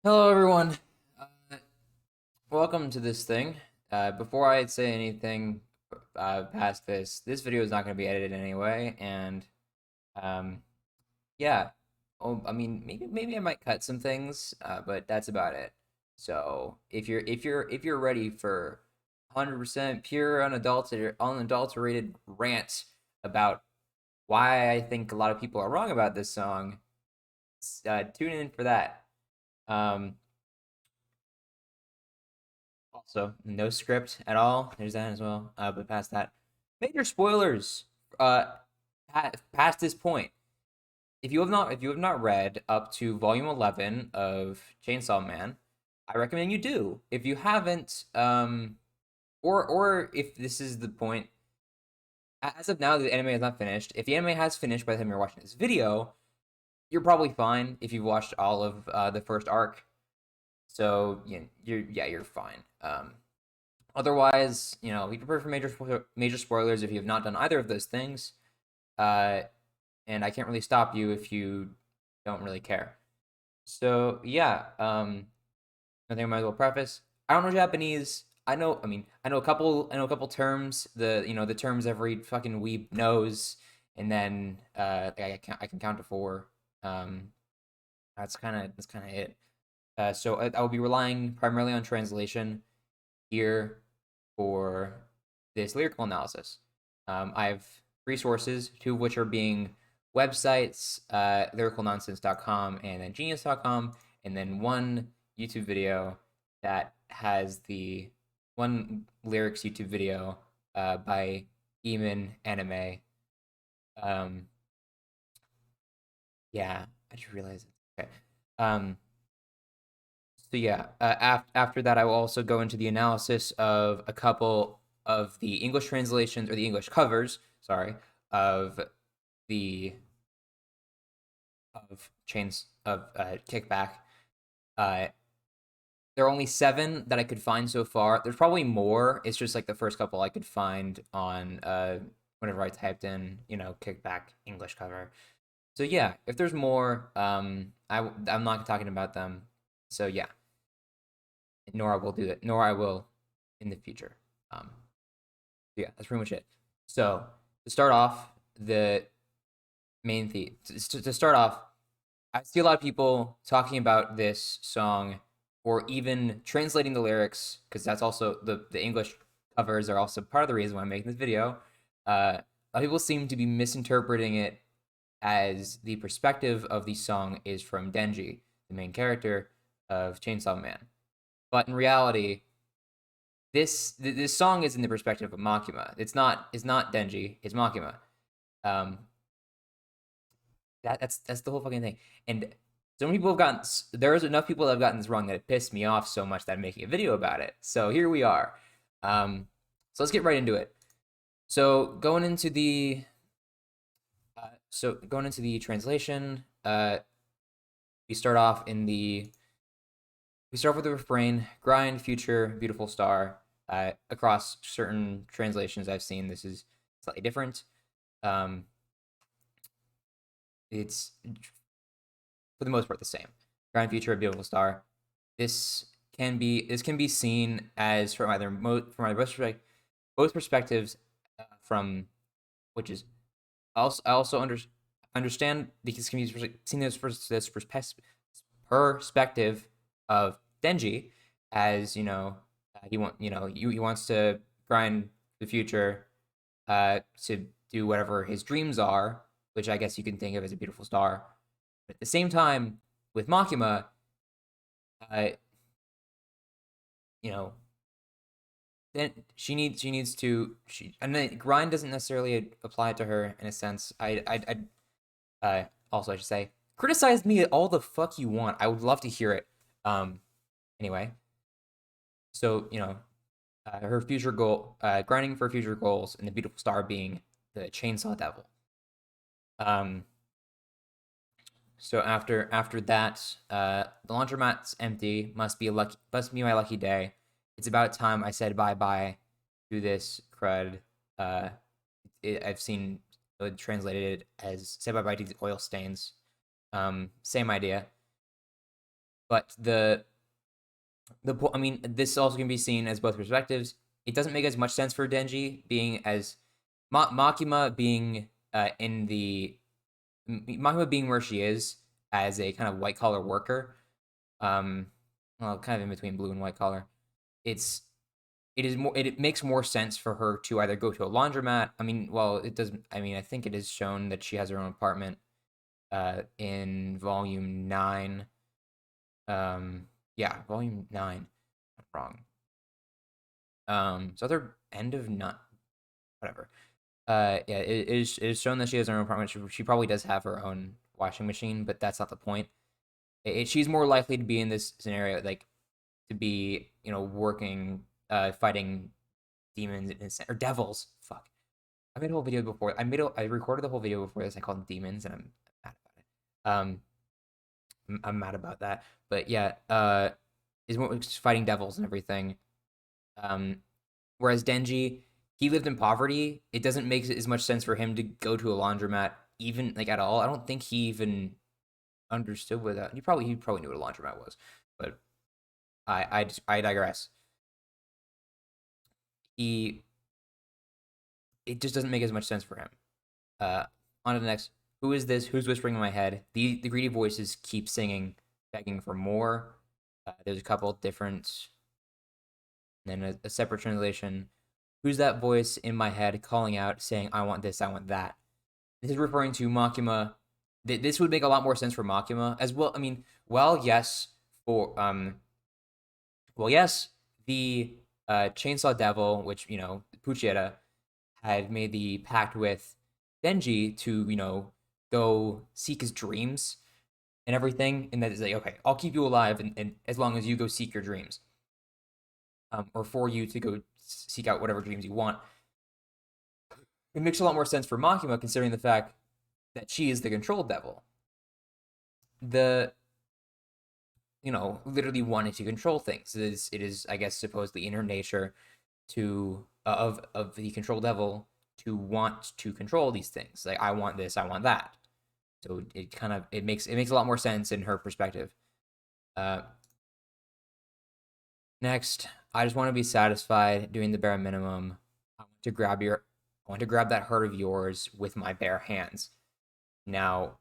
Hello, everyone. Uh, Welcome to this thing. Before I say anything past this video is not going to be edited anyway, and um, yeah. Oh, I mean, maybe I might cut some things, but that's about it. So if you're ready for 100% pure unadulterated rant about why I think a lot of people are wrong about this song, tune in for that. Um, Also, no script at all. There's that as well. But past that, major spoilers. Past this point, if you have not read up to volume 11 of Chainsaw Man, I recommend you do. If you haven't, or if this is the point, as of now, the anime is not finished. If the anime has finished by the time you're watching this video, you're probably fine if you've watched all of the first arc. So you're fine. Otherwise, we prepare for major spoilers if you have not done either of those things. Uh, and I can't really stop you if you don't really care. So yeah, I think I might as well preface. I don't know Japanese. I know a couple terms. The terms every fucking weeb knows, and then I can count to four. Um, that's kind of it. So I will be relying primarily on translation here for this lyrical analysis. I have three sources, two of which are being websites, lyricalnonsense.com and then genius.com, and then one YouTube video that has the one lyrics YouTube video by Eamon Anime. Um, yeah, I just realized it. Okay. Um, So yeah, after that, I will also go into the analysis of a couple of the English translations or the English covers, sorry, of the Chains of Kickback. Uh, there are only seven that I could find so far. There's probably more. It's just like the first couple I could find on whenever I typed in, Kickback English cover. So yeah, if there's more, I'm not talking about them. So yeah, nor I will do that, nor I will in the future. Um, yeah, that's pretty much it. So to start off, the main theme. To start off, I see a lot of people talking about this song, or even translating the lyrics, because that's also the English covers are also part of the reason why I'm making this video. A lot of people seem to be misinterpreting it as the perspective of the song is from Denji, the main character of Chainsaw Man. But in reality, this song is in the perspective of Makima. It's not Denji. It's Makima. Um, that's the whole fucking thing. And so many people have gotten there's enough people that have gotten this wrong that it pissed me off so much that I'm making a video about it. So here we are. Um, so let's get right into it. So going into the translation, we start off in the we start with the refrain: "Grind, future, beautiful star." Across certain translations I've seen, this is slightly different. Um, it's for the most part the same. Grind, future, beautiful star. This this can be seen as both perspectives, from which is I also understand because can be seen as this perspective of Denji, as he wants to grind the future, to do whatever his dreams are, which I guess you can think of as a beautiful star. But at the same time, with Makima, uh, you know, then and then grind doesn't necessarily apply to her in a sense. Also I should say, criticize me all the fuck you want. I would love to hear it. Um, anyway, so her future goal, grinding for future goals, and the beautiful star being the chainsaw devil. Um, so after that, the laundromat's empty. Must be my lucky day. It's about time I said bye bye to this crud. Uh, I've seen it translated as "say bye bye to the oil stains." Same idea. But I mean, this also can be seen as both perspectives. It doesn't make as much sense for Denji being as Makima being in the Makima being where she is as a kind of white collar worker. Um, well, kind of in between blue and white collar. It's it makes more sense for her to either go to a laundromat. I mean, well, it doesn't. I mean, I think it is shown that she has her own apartment in volume 9. Yeah, volume 9. I'm wrong. So other end of not whatever. Yeah, it is shown that she has her own apartment. She probably does have her own washing machine, but that's not the point. She's more likely to be in this scenario, like to be, working, fighting demons or devils. Fuck. I made a whole video before. I recorded the whole video before this. I called them demons, and I'm mad about it. I'm mad about that. But yeah, is fighting devils and everything. Whereas Denji, he lived in poverty. It doesn't make as much sense for him to go to a laundromat, even like at all. I don't think he even understood what that. He probably knew what a laundromat was, but I digress. He It just doesn't make as much sense for him. On to the next. Who is this? Who's whispering in my head? The greedy voices keep singing, begging for more. There's a couple different, and then a separate translation. Who's that voice in my head calling out, saying, "I want this, I want that"? This is referring to Makima. This would make a lot more sense for Makima as well. I mean, for yes, the Chainsaw Devil, which Pucheta had made the pact with Denji to, go seek his dreams and everything. And that is like, okay, I'll keep you alive and as long as you go seek your dreams. Or for you to go seek out whatever dreams you want. It makes a lot more sense for Makima considering the fact that she is the control devil. The literally wanting to control things. It is, I guess, supposedly in her nature to of the control devil to want to control these things. Like I want this, I want that. So it makes a lot more sense in her perspective. Uh, Next, I just want to be satisfied doing the bare minimum. I want to grab that heart of yours with my bare hands. Now,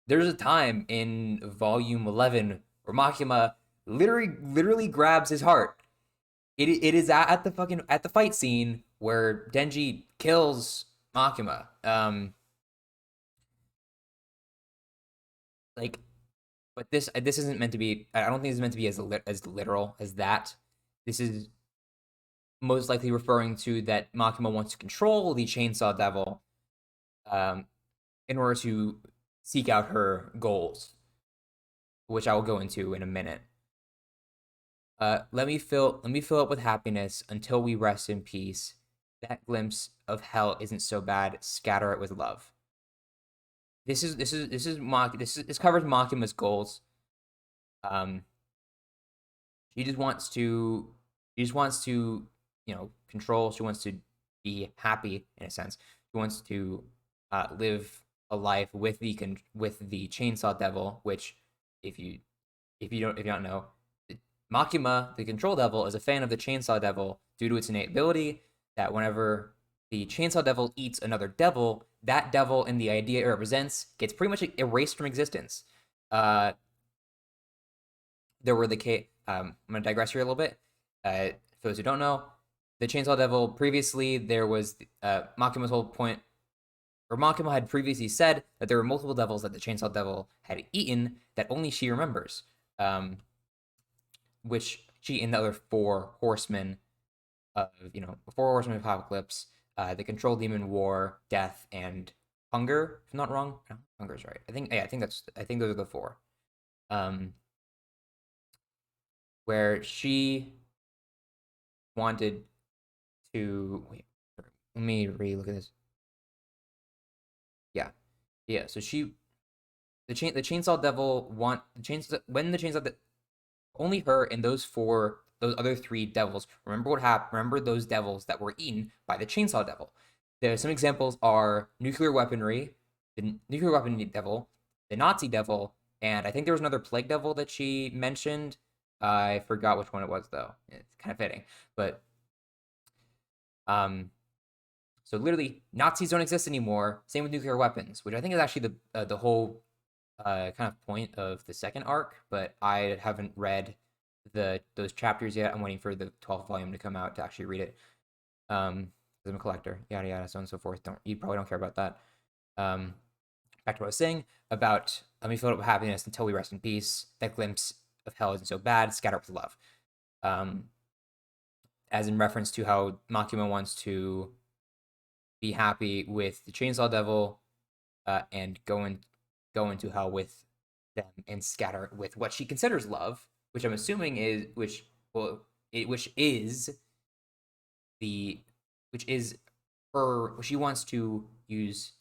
there's a time in volume 11 where Makima literally grabs his heart. It is at the fight scene where Denji kills Makima. Like, but this isn't meant to be. I don't think it's meant to be as literal as that. This is most likely referring to that Makima wants to control the Chainsaw Devil, um, in order to seek out her goals, which I will go into in a minute. Let me fill up with happiness until we rest in peace. That glimpse of hell isn't so bad. Scatter it with love. This covers Makima's goals. Um, she just wants to control. She wants to be happy in a sense. She wants to live a life with the Chainsaw Devil, which if you don't know, Makima, the Control Devil, is a fan of the Chainsaw Devil due to its innate ability that whenever the Chainsaw Devil eats another devil, that devil and the idea it represents gets pretty much erased from existence. Uh, there were the case. I'm gonna digress here a little bit. For those who don't know, the Chainsaw Devil previously there was Makima's whole point, or Makima had previously said that there were multiple devils that the Chainsaw Devil had eaten that only she remembers. Which she and the other four horsemen of apocalypse, the control demon, war, death, and hunger. If I'm not wrong, no, hunger's right. I think those are the four. Um, where she wanted to wait. Let me re-look at this. Yeah, yeah. So the chainsaw devil want the chainsaw when the chainsaw only her and those other three devils. Remember what happened? Remember those devils that were eaten by the chainsaw devil. There some examples are nuclear weaponry, the nuclear weapon devil, the Nazi devil, and I think there was another Plague Devil that she mentioned. I forgot which one it was though. It's kind of fitting, but um, so literally Nazis don't exist anymore. Same with nuclear weapons, which I think is actually the whole kind of point of the second arc. But I haven't read those chapters yet. I'm waiting for the 12th volume to come out to actually read it. Because I'm a collector, yada yada, so on and so forth. You probably don't care about that. Um, Back to what I was saying about let me fill it with happiness until we rest in peace. That glimpse of hell isn't so bad. Scatter with love. Um, as in reference to how Makima wants to be happy with the Chainsaw Devil and go into hell with them and scatter with what she considers love, which I'm assuming is which is the which is her. She wants to use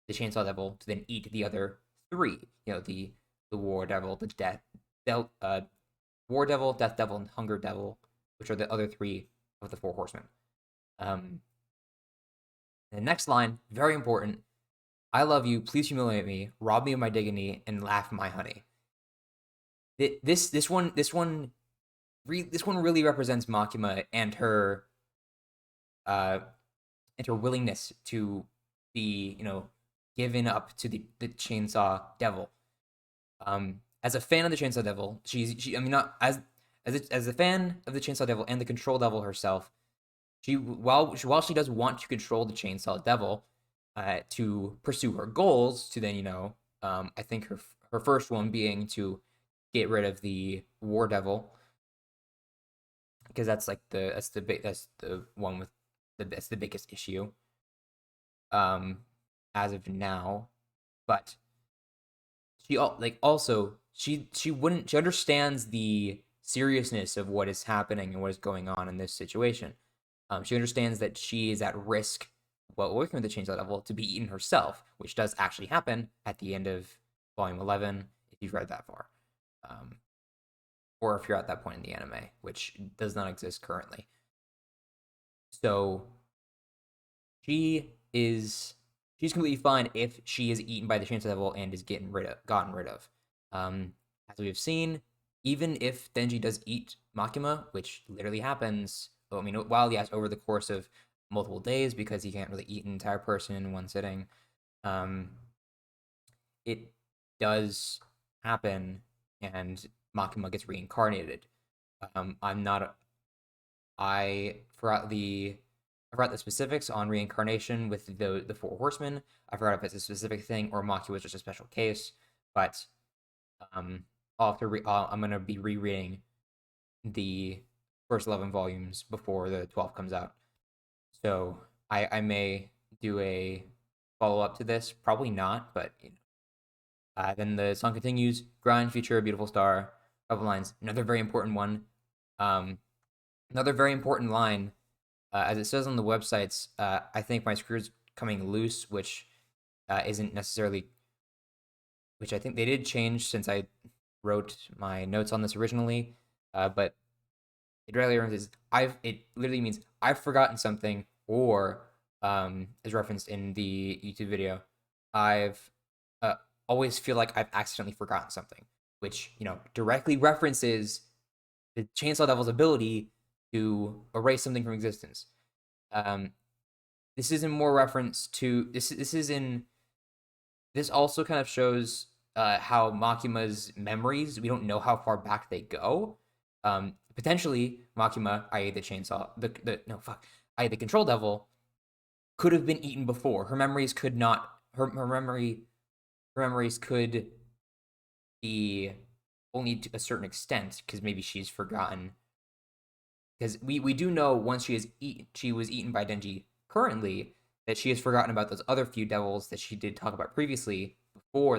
the Chainsaw Devil to then eat the other three. You know, the War Devil, the War Devil, Death Devil, and Hunger Devil, which are the other three of the four horsemen. Um, the next line, very important. I love you. Please humiliate me, rob me of my dignity, and laugh my honey. This one really represents Makima uh and her willingness to be given up to the Chainsaw Devil. As a fan of the Chainsaw Devil, she I mean not as a fan of the Chainsaw Devil and the Control Devil herself, while she does want to control the Chainsaw Devil, to pursue her goals, to then I think her first one being to get rid of the War Devil, because that's the one with that's the biggest issue um as of now. But she understands the seriousness of what is happening and what is going on in this situation. She understands that she is at risk while working with the Chainsaw Devil to be eaten herself, which does actually happen at the end of Volume 11 if you've read that far, um, or if you're at that point in the anime, which does not exist currently. So she's completely fine if she is eaten by the Chainsaw Devil and is gotten rid of. As we've seen, even if Denji does eat Makima, which literally happens, I mean, while yes, over the course of multiple days because he can't really eat an entire person in one sitting, um, it does happen, and Makima gets reincarnated. I'm not I forgot the specifics on reincarnation with the four horsemen. I forgot if it's a specific thing or Maki was just a special case. But um, I'm gonna be rereading the first 11 volumes before the 12th comes out. So I may do a follow up to this. Probably not, but then the song continues. Grind, future, beautiful star. Couple lines. Another very important one. Um, Another very important line, as it says on the websites, I think my screw's coming loose, which isn't necessarily, which I think they did change since I wrote my notes on this originally. But it rarely is it literally means I've forgotten something, or as referenced in the YouTube video, I've uh, always feel like I've accidentally forgotten something, which directly references the Chainsaw Devil's ability to erase something from existence. Um, this is in more reference to this. This also kind of shows how Makima's memories. We don't know how far back they go. Potentially, Makima, i.e., the chainsaw, the no fuck, i.e., the Control Devil, could have been eaten before. Her memories could not. Her memories could be only to a certain extent because maybe she's forgotten, because we do know once she was eaten by Denji currently, that she has forgotten about those other few devils that she did talk about previously before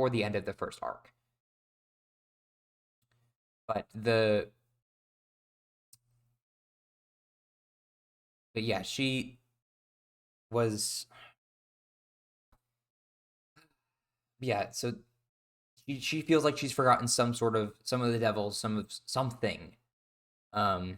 the end of the first arc. But yeah, she was yeah, so she feels like she's forgotten some of the devils, some of something. Um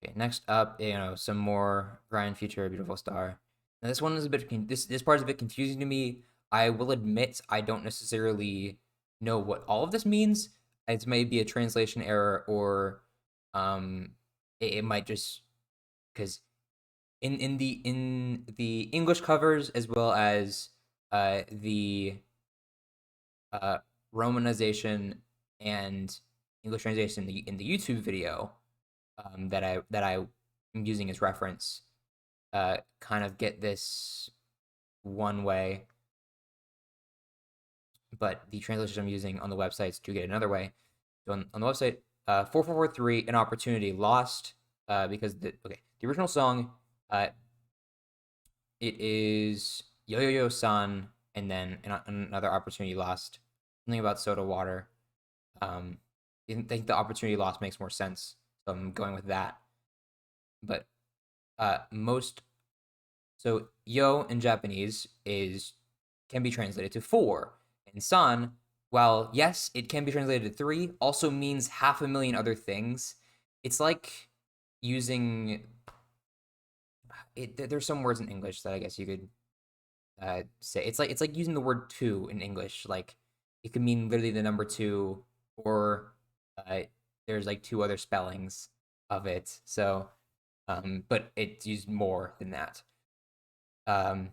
okay, next up, some more Ryan Future Beautiful Star. Now, this one is a bit this part is a bit confusing to me. I will admit I don't necessarily know what all of this means. It may be a translation error, or it might just because in the English covers, as well as the uh romanization and English translation in the YouTube video, that I am using as reference, kind of get this one way, but the translations I'm using on the websites do get another way. So on the website, 4443, an opportunity lost, because the original song, uh, it is Yo Yo Yo Sun, and then another opportunity lost, something about soda water. I think the opportunity lost makes more sense, so I'm going with that. But most so yo in Japanese is can be translated to four, and san, while yes, it can be translated to three, also means half a million other things. It's like using it. There's some words in English that I guess you could say. It's like using the word two in English. Like it could mean literally the number two, or uh, there's like two other spellings of it. So, but it's used more than that. Um,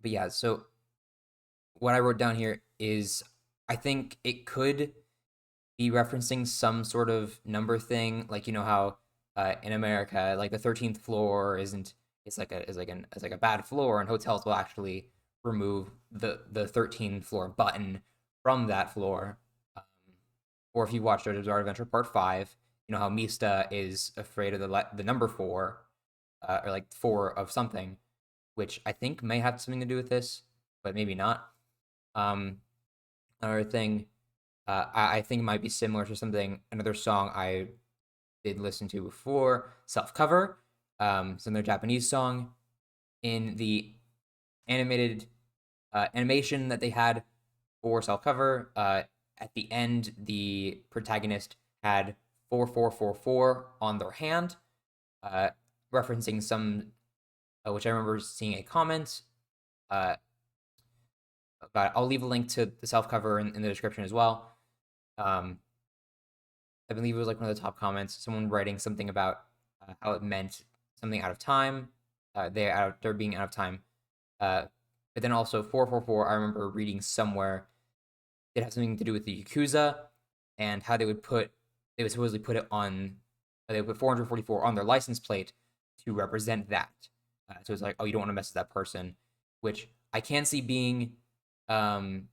but yeah, so what I wrote down here is I think it could be referencing some sort of number thing, like you know how in America, like the 13th floor isn't it's like a bad floor, and hotels will actually remove the 13th floor button from that floor. Um, or if you watch JoJo's Bizarre Adventure Part 5, you know how Mista is afraid of the number four, or like four of something, which I think may have something to do with this, but maybe not. Um, Another thing, I think it might be similar to another song I did listen to before, Self Cover. It's another Japanese song. In the animated animation that they had for Self Cover, at the end, the protagonist had 4444 on their hand, uh, referencing some, which I remember seeing a comment. Uh, but I'll leave a link to the self cover in the description as well. Um, I believe it was like one of the top comments, someone writing something about how it meant something out of time. They're being out of time. Uh, but then also 444, I remember reading somewhere it has something to do with the Yakuza, and how they would supposedly put it on, they would put 444 on their license plate to represent that. So it's like, oh, you don't want to mess with that person, which I can see being, um,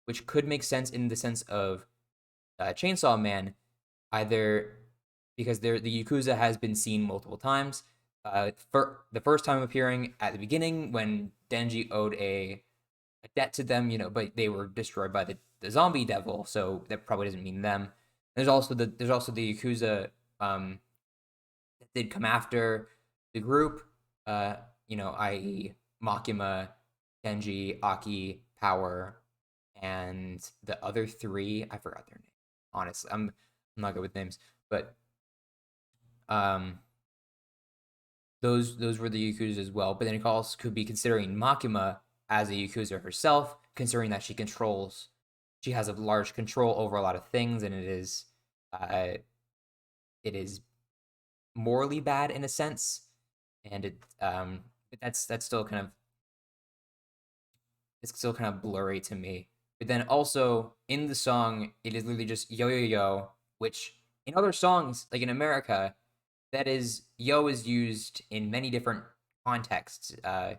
which could make sense in the sense of Chainsaw Man, either because the Yakuza has been seen multiple times. For the first time appearing at the beginning when Denji owed a debt to them, but they were destroyed by the zombie devil, so that probably doesn't mean them. There's also the Yakuza, that did come after the group, uh, i.e. Makima, Denji, Aki, Power, and the other three. I forgot their name. Honestly, I'm not good with names, but um, those were the Yakuza as well. But then it also could be considering Makima as a Yakuza herself, considering that she has a large control over a lot of things, and uh, it is morally bad in a sense, and but that's still kind of it's still kind of blurry to me. But then also in the song, it is literally just yo yo yo, which in other songs, like in America, that is yo is used in many different contexts. Uh,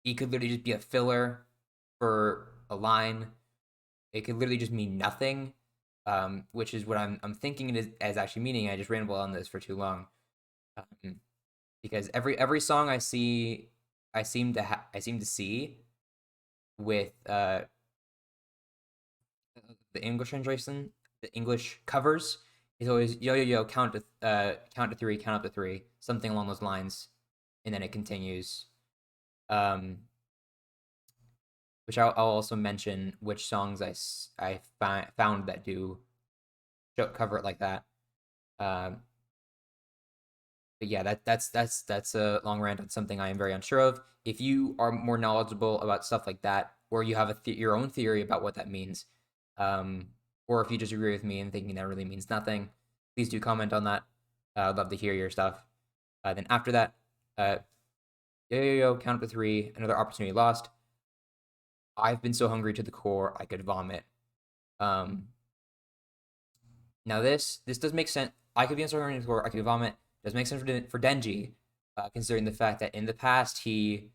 it could literally just be a filler for a line. It could literally just mean nothing, which is what I'm thinking it is as actually meaning. I just rambled on this for too long, um, because every song I seem to see with the English translation, the English covers, is always yo yo yo, count to three, count up to three, something along those lines, and then it continues. Um, which I'll also mention which songs I found that do cover it like that. Um, but yeah, that's a long rant on something I am very unsure of. If you are more knowledgeable about stuff like that, or you have your own theory about what that means, um, or if you just agree with me and thinking that really means nothing, please do comment on that. I'd love to hear your stuff. Then after that, uh, count up to three, another opportunity lost. I've been so hungry to the core I could vomit. Um, Now this does make sense. I could be on Star Wars, I could vomit. Does make sense for Denji, considering the fact that in the past he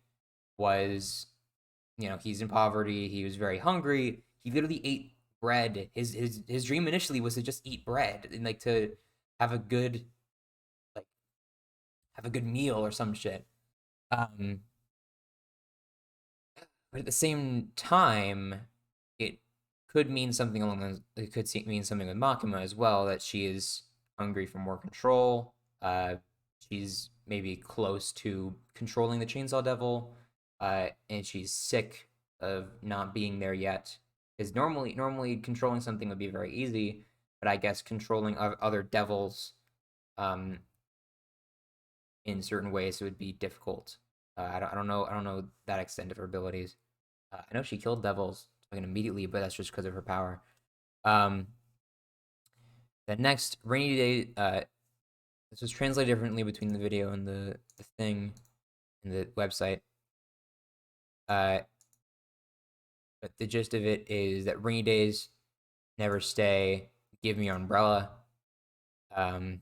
was, he's in poverty. He was very hungry. He literally ate bread. His dream initially was to just eat bread and like to have a good like have a good meal or some shit. Um, but at the same time, it could mean something along those. It could mean something with Makima as well, that she is hungry for more control. She's maybe close to controlling the Chainsaw Devil, and she's sick of not being there yet. Because normally controlling something would be very easy, but I guess controlling other devils, um, in certain ways would be difficult. I don't know that extent of her abilities. I know she killed devils like immediately, but that's just because of her power. Um, the next rainy day. This was translated differently between the video and the thing and the website. Uh, but the gist of it is that rainy days never stay. Give me your umbrella. Um,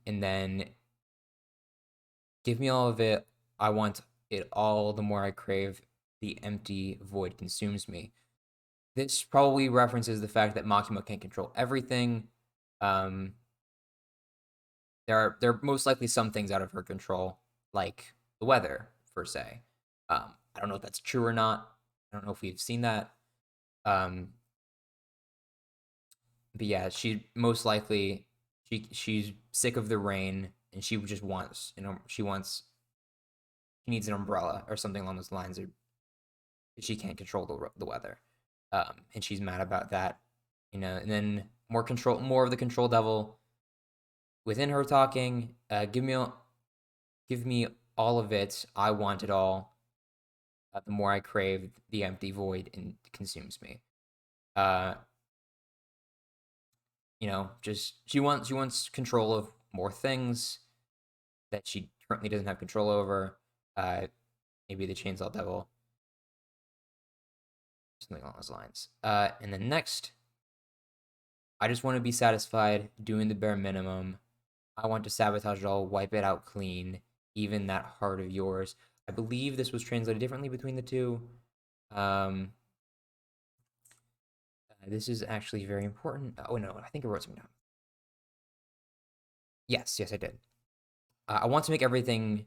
and then give me all of it. I want it all. The more I crave, the empty void consumes me. This probably references the fact that Makima can't control everything. Um, there are most likely some things out of her control, like the weather per se. I don't know if that's true or not. I don't know if we've seen that. Um, but yeah, she most likely she's sick of the rain and she just wants she needs an umbrella or something along those lines. Or she can't control the weather, and she's mad about that. And then more of the control devil within her talking. Give me all of it. I want it all. The more I crave, the empty void consumes me. Uh, just she wants control of more things that she currently doesn't have control over. Uh, Maybe the Chainsaw Devil, something along those lines. And then next, I just want to be satisfied doing the bare minimum. I want to sabotage it all, wipe it out clean, even that heart of yours. I believe this was translated differently between the two. Um, this is actually very important. Oh no, I think I wrote something down. Yes, I did. I want to make everything.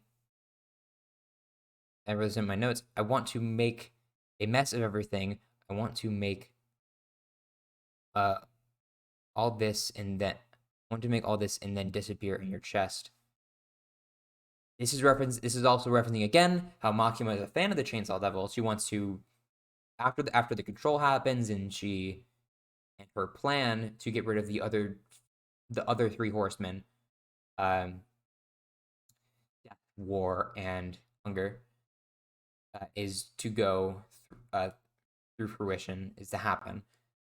I wrote this in my notes. I want to make a mess of everything. I want to make uh all this and then I want to make all this and then disappear in your chest. This is also referencing again how Makima is a fan of the Chainsaw Devil. She wants to after the control happens and her plan to get rid of the other three horsemen, um, death, war, and hunger, is to go through fruition, is to happen.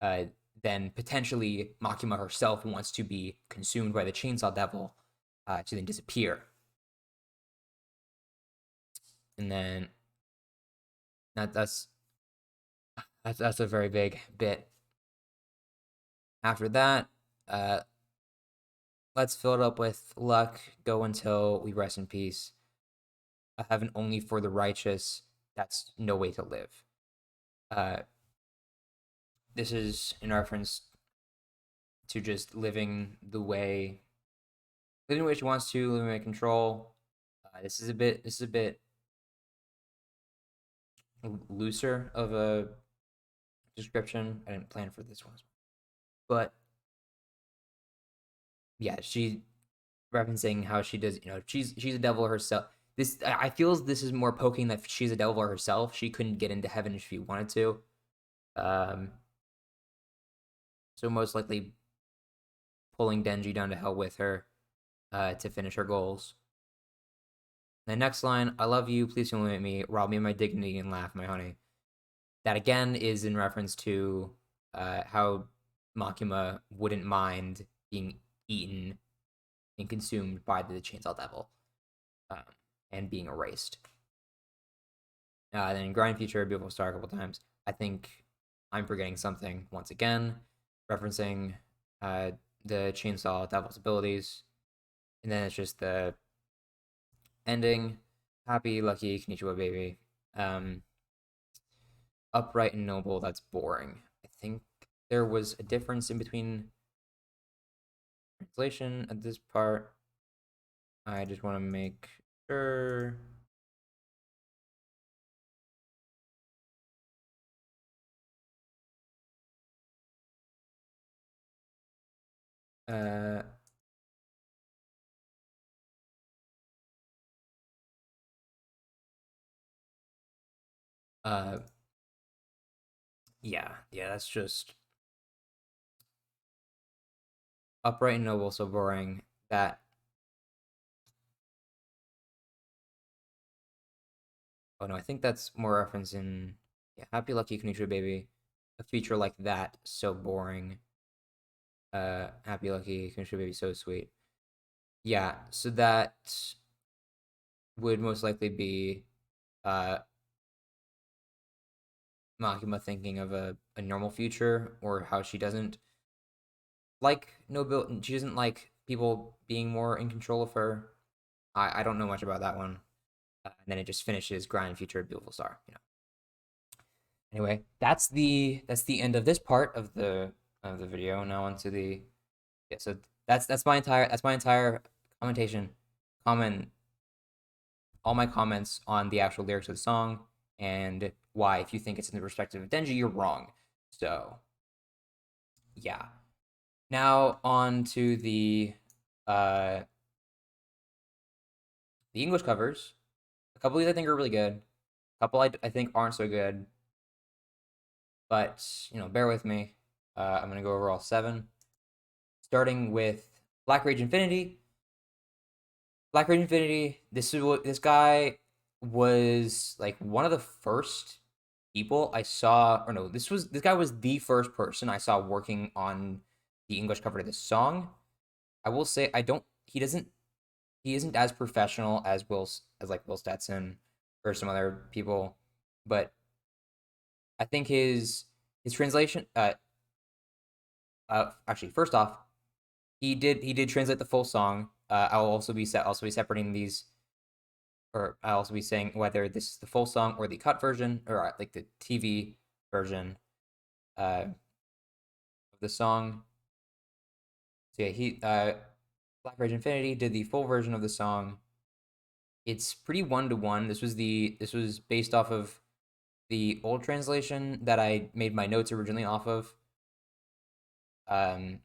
Uh, then potentially Makima herself wants to be consumed by the Chainsaw Devil, to then disappear. And then that, that's a very big bit. After that, uh, let's fill it up with luck. Go until we rest in peace. A heaven only for the righteous. That's no way to live. Uh, this is in reference to just living the way she wants to, living by control. This is a bit looser of a description. I didn't plan for this one, but yeah, she referencing how she does. She's a devil herself. This I feel this is more poking that she's a devil herself. She couldn't get into heaven if she wanted to. Um, so most likely pulling Denji down to hell with her. to finish her goals. The next line, I love you, please don't limit me, rob me of my dignity and laugh, my honey. That again is in reference to how Makima wouldn't mind being eaten and consumed by the Chainsaw Devil um, and being erased. Then Grind Future, Beautiful Star a couple times. I think I'm forgetting something once again, referencing uh, the Chainsaw Devil's abilities. And then it's just the ending. Happy, lucky, Konnichiwa, baby. Um, Upright and noble, that's boring. I think there was a difference in between translation at this part. I just want to make sure. Uh, uh, yeah, that's just upright and noble, so boring. That Oh no, I think that's more reference in yeah, Happy Lucky Konnichiwa Baby. A feature like that, so boring. Happy Lucky Konnichiwa Baby, so sweet. Yeah, so that would most likely be uh Makima thinking of a normal future, or how she doesn't like nobility. She doesn't like people being more in control of her. I don't know much about that one. And then it just finishes Grind Future Beautiful Star. Anyway, that's the end of this part of the video. Now onto the yeah. So that's my entire commentation, comment all my comments on the actual lyrics of the song and why, if you think it's in the perspective of Denji, you're wrong. So yeah. Now on to uh the English covers. A couple of these I think are really good. A couple I think aren't so good, but bear with me. I'm gonna go over all seven, starting with Black Rage Infinity. Black Rage Infinity. This is what this guy was like one of the first people I saw, or no, this guy was the first person I saw working on the English cover to this song. I will say I don't. He isn't as professional as Will Stetson or some other people, but I think his translation. Actually, first off, he did translate the full song. I'll also be separating these, or I'll also be saying whether this is the full song or the cut version, or like the TV version of the song. So yeah, he Black Rage Infinity did the full version of the song. It's pretty one to one. This was based off of the old translation that I made my notes originally off of. Um,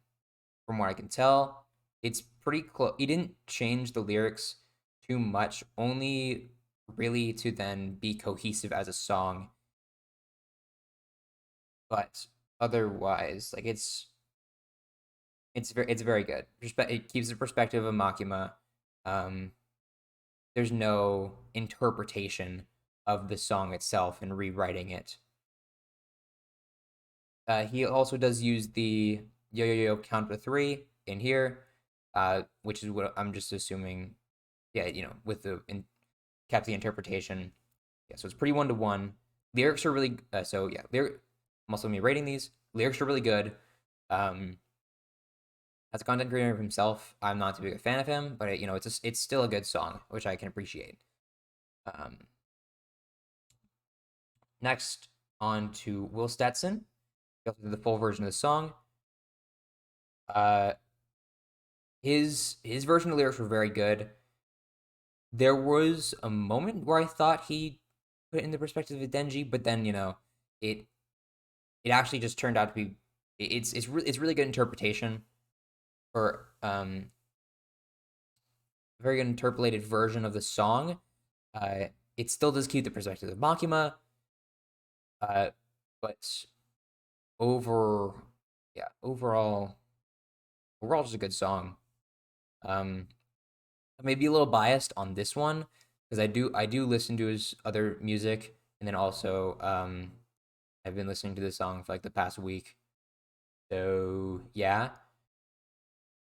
from what I can tell, it's pretty close. He didn't change the lyrics too much, only really to then be cohesive as a song. But otherwise, like it's very good. It keeps the perspective of Makima. Um, there's no interpretation of the song itself and rewriting it. He also does use the yo yo yo count to three in here, which is what I'm just assuming. Yeah, with kept the interpretation. Yeah, so it's pretty one to one. Lyrics are really so yeah. I'm also gonna be rating these. Lyrics are really good. Um, as a content creator himself, I'm not too big a fan of him, but it's still a good song, which I can appreciate. Um, Next, on to Will Stetson. He also did the full version of the song. Uh, his version of the lyrics were very good. There was a moment where I thought he put it in the perspective of Denji, but then it it actually just turned out to be it's really good interpretation, or very good interpolated version of the song. Uh, it still does keep the perspective of Makima, uh, but over yeah overall just a good song. Um, maybe a little biased on this one because I do listen to his other music, and then also I've been listening to this song for like the past week. So yeah,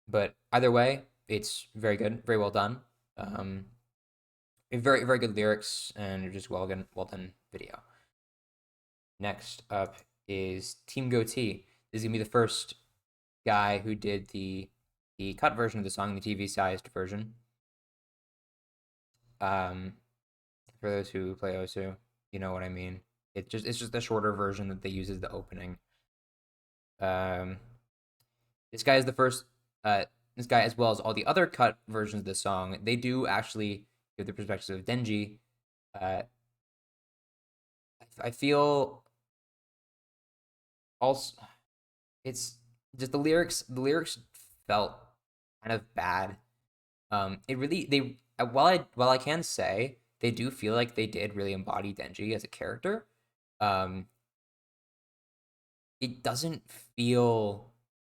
but either way, it's very good, very well done. Um, very very good lyrics and just well done video. Next up is Team Goatee. This is gonna be the first guy who did the cut version of the song, the TV sized version. Um, for those who play Osu, you know what I mean. It's just a shorter version that they use as the opening. Um, this guy is the first. This guy, as well as all the other cut versions of the song, they do actually give the perspective of Denji. Uh, I feel also it's just the lyrics. The lyrics felt kind of bad. It really they while I can say they do feel like they did really embody Denji as a character. Um, it doesn't feel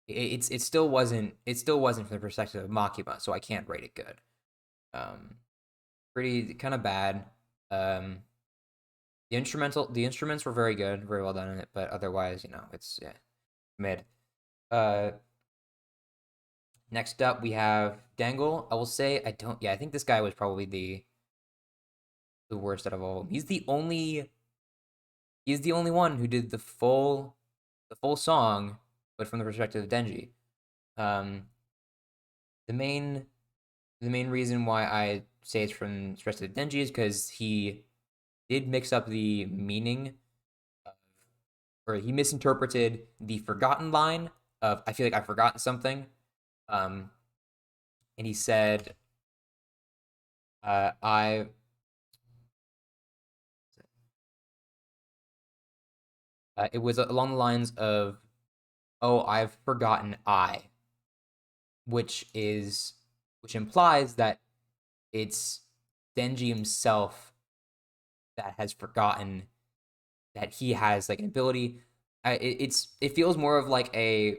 it still wasn't from the perspective of Makima, so I can't rate it good. Um, pretty kind of bad. Um, the instruments were very good, very well done in it, but otherwise, it's yeah, mid. Uh, Next up we have Dangle. I will say I think this guy was probably the worst out of all of them. He's the only one who did the full song, but from the perspective of Denji. Um, the main the main reason why I say it's from the perspective of Denji is because he did mix up the meaning of, or he misinterpreted the forgotten line of "I feel like I've forgotten something," um, and he said, "I." It was along the lines of, "Oh, I've forgotten I," which is which implies that it's Denji himself that has forgotten that he has like an ability. It feels more of like a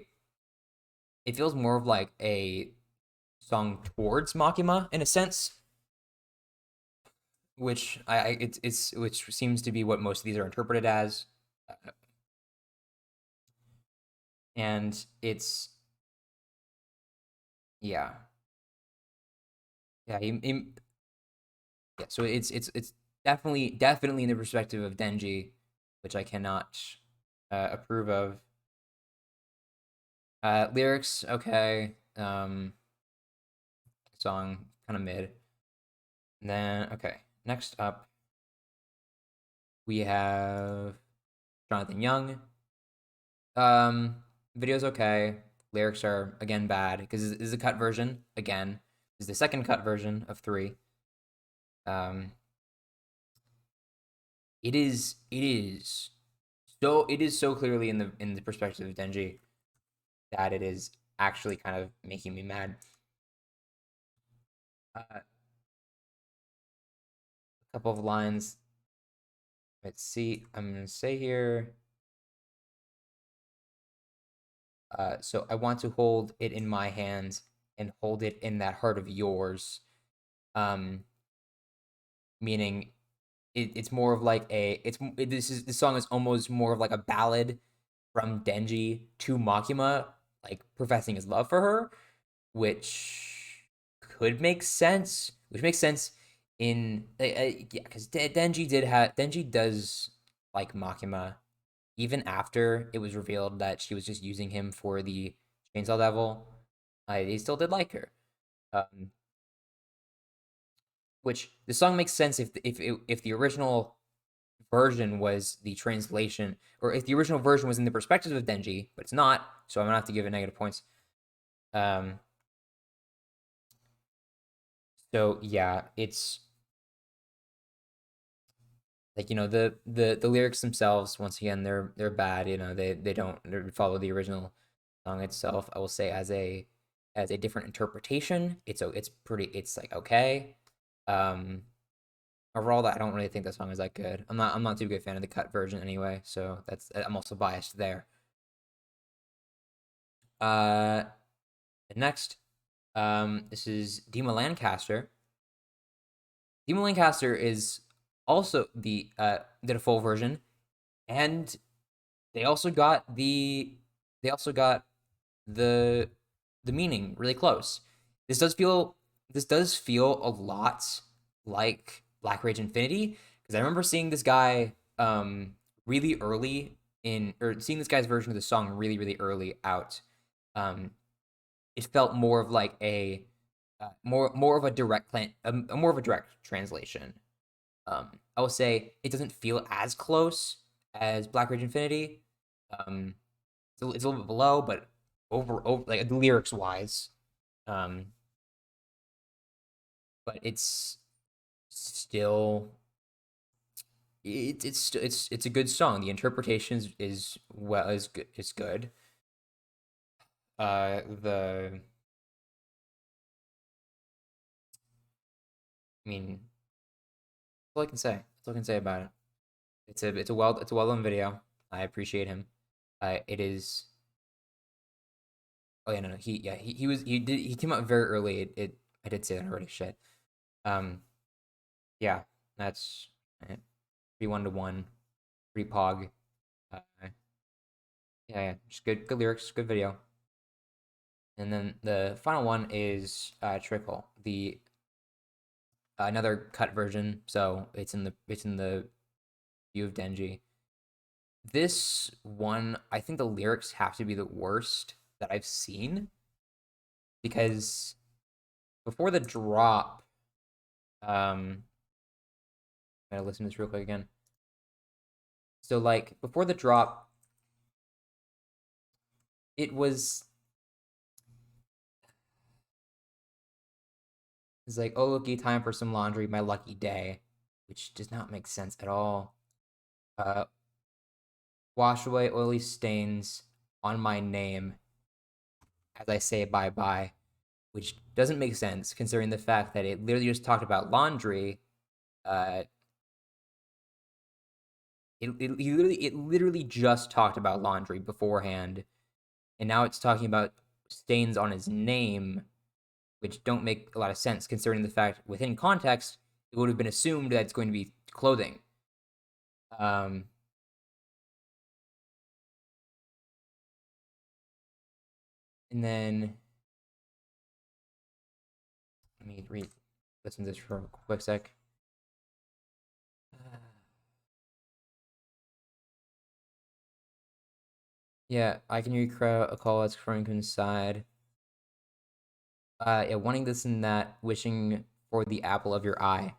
song towards Makima in a sense, which it's which seems to be what most of these are interpreted as, uh, and it's yeah yeah. Yeah, so it's definitely in the perspective of Denji, which I cannot approve of. Lyrics okay. Song kind of mid. And then okay, next up we have Jonathan Young. Um, Video's okay. Lyrics are again bad because this is a cut version. Again, this is the second cut version of three. Um, it is so clearly in the perspective of Denji that it is actually kind of making me mad. A couple of lines. Let's see. I'm gonna say here. So I want to hold it in my hands and hold it in that heart of yours. Um, Meaning it's more of like this song is almost more of like a ballad from Denji to Makima, like professing his love for her, which could make sense. Which makes sense yeah, because Denji does like Makima even after it was revealed that she was just using him for the Chainsaw Devil. He still did like her. Um, which the song makes sense if the original version was the translation, or if the original version was in the perspective of Denji, but it's not, so I'm gonna have to give it negative points. Um, so yeah, it's like the lyrics themselves. Once again, they're bad. They don't follow the original song itself. I will say as a different interpretation, it's like okay. Um, Overall, I don't really think that song is that good. I'm not too big a fan of the cut version anyway, so I'm also biased there. Uh, Next, This is Dima Lancaster. Dima Lancaster is also did a full version, and they also got they also got the the meaning really close. This does feel this does feel a lot like Black Rage Infinity, because I remember seeing this guy really early in, or seeing this guy's version of the song really early out. Um, it felt more of like a more of a more of a direct translation. I will say it doesn't feel as close as Black Rage Infinity. Um, it's a little bit below, but over like the lyrics wise, um, but it's still it's a good song. The interpretation is well is good. It's good. The I mean, that's all I can say. That's all I can say about it. It's a well done video. I appreciate him. It is. Oh yeah, no, he came out very early. I did say that already. Shit. Um, yeah, that's it. 3-1 to 1, free pog. Uh, just good lyrics, good video. And then the final one is Trickle, the another cut version. So it's in the view of Denji. This one, I think the lyrics have to be the worst that I've seen, because before the drop, I gotta listen to this real quick again. So like before the drop, it was it's like, oh looky, time for some laundry, my lucky day, which does not make sense at all. Uh, wash away oily stains on my name as I say bye bye, which doesn't make sense considering the fact that it literally just talked about laundry. Uh, it literally just talked about laundry beforehand, and now it's talking about stains on his name, which don't make a lot of sense considering the fact within context it would have been assumed that it's going to be clothing. Um, and then let me read listen to this for a quick sec. Yeah, I can hear you cry a call that's crying inside. Yeah, wanting this and that, wishing for the apple of your eye,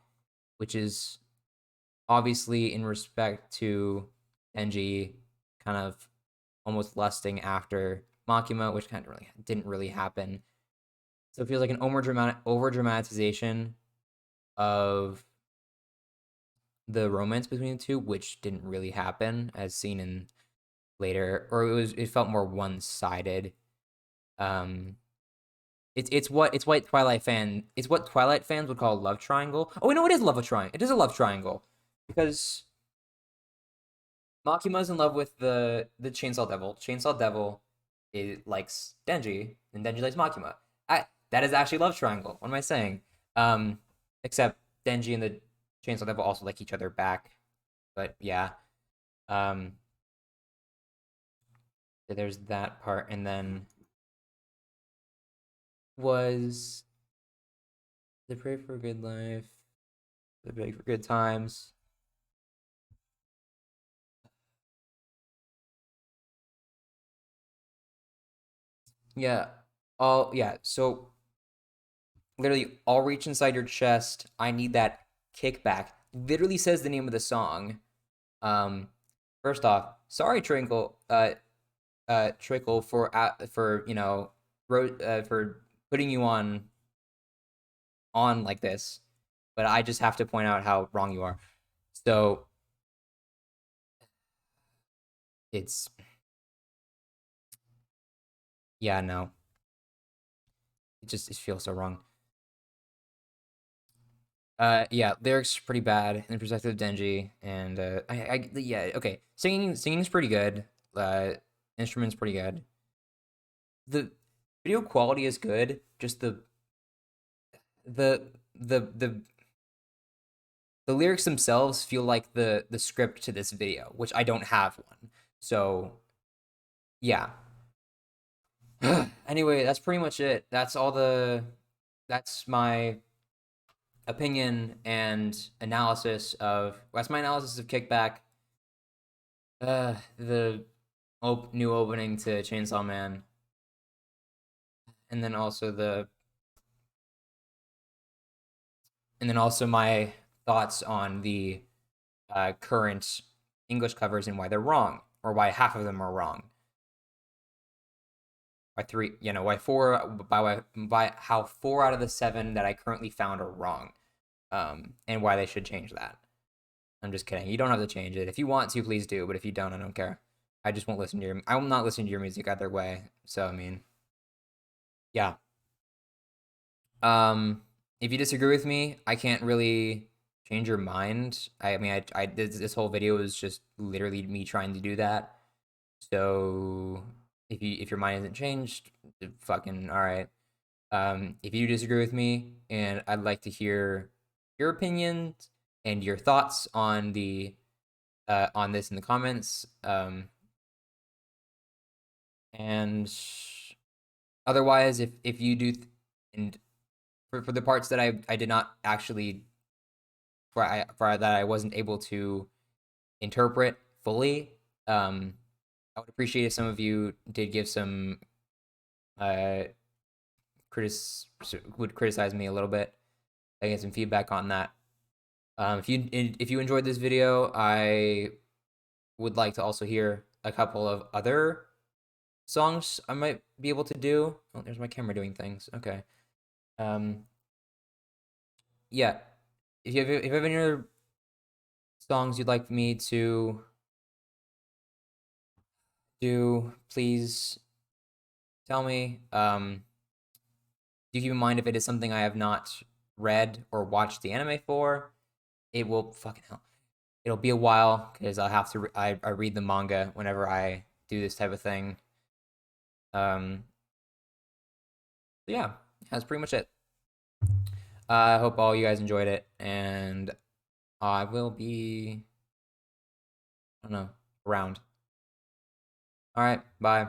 which is obviously in respect to Enji kind of almost lusting after Makima, which kind of really didn't really happen. So it feels like an over dramatization of the romance between the two, which didn't really happen, as seen in later, or it felt more one sided. Um, it's what Twilight fans would call a love triangle. Oh, no, it is love a triangle. It is a love triangle because Makima's in love with the Chainsaw Devil. Chainsaw Devil likes Denji, and Denji likes Makima. That is actually love triangle. What am I saying? Um, except Denji and the Chainsaw Devil also like each other back. But yeah, um, so there's that part, and then was the pray for a good life, the beg for good times. Yeah. Yeah. So literally, I'll reach inside your chest. I need that kickback. Literally says the name of the song. Um, first off, sorry, Trickle for for putting you on like this, but I just have to point out how wrong you are. So it's yeah, no, it feels so wrong. Yeah, lyrics pretty bad in the perspective of Denji, and yeah, okay, singing's pretty good. Instruments pretty good. The video quality is good. Just the the the lyrics themselves feel like the script to this video, which I don't have one. So yeah. Anyway, that's pretty much it. That's my opinion and analysis of that's my analysis of Kickback. The new opening to Chainsaw Man, and then also my thoughts on the current English covers and why they're wrong, or why half of them are wrong. Why three, why four, by how 4 out of the 7 that I currently found are wrong, and why they should change that. I'm just kidding. You don't have to change it. If you want to, please do. But if you don't, I don't care. I just won't listen to your. I will not listen to your music either way. So I mean, yeah. Um, if you disagree with me, I can't really change your mind. I mean, this whole video is just literally me trying to do that. So if your mind isn't changed, fucking all right. If you disagree with me, and I'd like to hear your opinions and your thoughts on the on this in the comments. And otherwise, if you do, and for the parts that I did not actually for that I wasn't able to interpret fully, I would appreciate if some of you did give some uh would criticize me a little bit. I get some feedback on that. If you enjoyed this video, I would like to also hear a couple of other songs I might be able to do. Oh, there's my camera doing things. Okay. Um, yeah. If you have any other songs you'd like me to do, please tell me. Do keep in mind if it is something I have not read or watched the anime for, it will fucking hell. It'll be a while because I'll have to. I read the manga whenever I do this type of thing. Um, yeah, that's pretty much it. I hope all you guys enjoyed it, and I will be, I don't know, around. All right, bye.